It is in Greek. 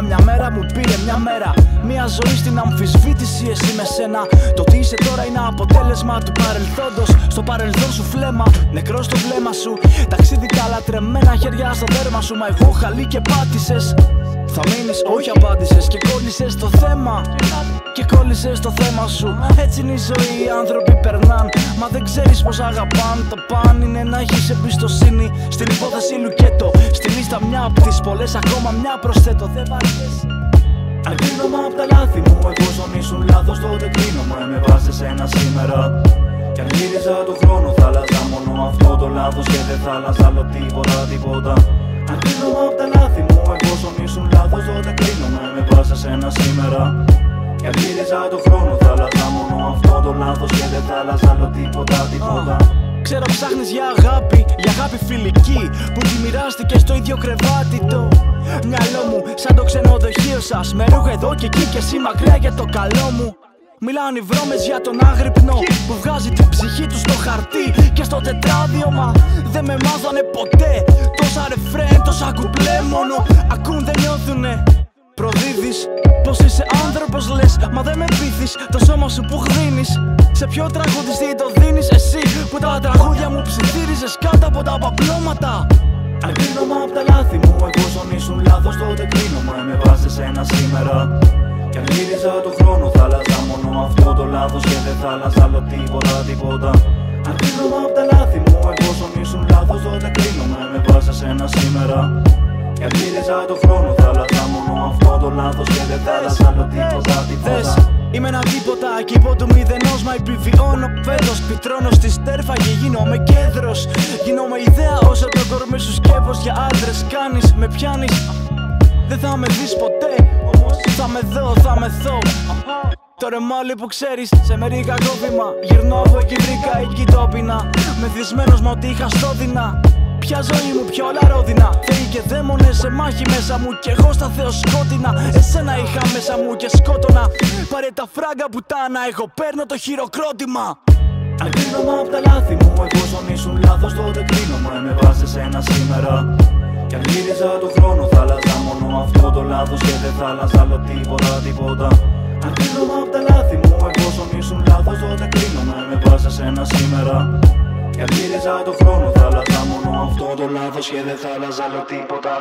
μια μέρα μου πήρε μια μέρα. Μια ζωή στην αμφισβήτηση εσύ με σένα. Το τι είσαι τώρα είναι αποτέλεσμα του παρελθόντος. Στο παρελθόν σου φλέμα, νεκρό στο βλέμμα σου. Ταξίδι τα λατρεμένα χέρια στο δέρμα σου. Μα εγώ χαλί και πάτησες. Θα μείνεις, όχι απάντησες και κόλλησες στο θέμα. Και κόλλησες στο θέμα σου. Έτσι είναι η ζωή, οι άνθρωποι περνάν. Μα δεν ξέρεις πως αγαπάν. Το παν είναι να έχεις εμπιστοσύνη στην υπόθεση Λουκέτο. Στη λίστα μια απ' τις πολλές, ακόμα μια προσθέτω. Δεν βαριέσαι. Αν κρίνομαι απ' τα λάθη μου, εφόσον ήσουν λάθος τότε κρίνομαι με βάση σε ένα σήμερα. Κι αν γύριζα το χρόνο θα άλλαζα μόνο αυτό το λάθος και δεν θα άλλαζα άλλο τίποτα. Αν κρίνομαι απ' τα λάθη μου, εφόσον ήσουν λάθος τότε κρίνομαι με βάση σε ένα σήμερα. Κι αν γύριζα το χρόνο θα άλλαζα μόνο αυτό το λάθος και δεν θα άλλαζα άλλο τίποτα. Ξέρω ψάχνεις για αγάπη φιλική που τη μοιράστηκες στο ίδιο κρεβάτι. Το μυαλό μου σαν το ξενοδοχείο σας, με ρούχα εδώ και εκεί και εσύ μακριά για το καλό μου. Μιλάνε οι βρώμες για τον άγρυπνο που βγάζει την ψυχή του στο χαρτί και στο τετράδιο. Μα δεν με μάθανε ποτέ τόσα ρεφρέν, τόσα κουπλέ. Μόνο ακούν δεν νιώθουνε. Προδίδεις πως είσαι άνθρωπος λες, μα δεν με πείθεις. Το σώμα σου που γδίνεις, σε ποιο τραγουδιστή το δίνεις εσύ που τα τραγούδια μου ψιθύριζες κάτω από τα παπλώματα. Αν κρίνομαι απ' τα λάθη μου, εφόσον ήσουν λάθος τότε κρίνομαι με βάση σε ένα σήμερα. Κι αν γύριζα το χρόνο θα άλλαζα μόνο αυτό το λάθος και δεν θα άλλαζα άλλο τίποτα. Αν κρίνομαι απ' τα λάθη μου, εφόσον ήσουν λάθος τότε κρίνομαι με βάση σε ένα σήμερα. Κι αν γύριζα το χρόνο θα άλλαζα μόνο αυτό το λάθος και δεν θα άλλαζα άλλο τίποτα. Είμαι ένα τίποτα, κήπο του μηδενός, μα επιβιώνω φέτος. Πιτρώνω στη στέρφα και γίνομαι κέντρος. Γίνομαι ιδέα όσο το κορμί σου σκεύος. Για άντρες κάνεις, με πιάνεις. Δεν θα με δεις ποτέ, όμως θα με δω. Το ρεμάλι που ξέρεις, σε μερικά κόβημα. Γυρνώ από εκεί βρήκα εκεί το πεινά. Μεθυσμένος μα ότι είχα στόδινα. Ποια ζωή μου, πιο όλα ρόδινα. Θεοί και δαίμονες σε μάχη μέσα μου κι εγώ στα θεοσκότεινα. Εσένα είχα μέσα μου και σκότωνα. Πάρε τα φράγκα πουτάνα, εγώ παίρνω το χειροκρότημα. Αν κρίνομαι απ' τα λάθη μου, εφόσον ήσουν λάθος τότε κρίνομαι με βάση σε ένα σήμερα. Κι αν γύριζα το χρόνο θα άλλαζα μόνο αυτό το λάθος και δεν θα άλλαζα άλλο τίποτα. Αν κρίνομαι απ' τα λάθη μου, εφόσον ήσουν λάθος τότε κρίνομαι με βάση σε ένα σήμερα. Κι αν γύριζα το χρόνο θα άλλαζα μόνο αυτό το λάθος και δεν θα άλλαζα άλλο τίποτα.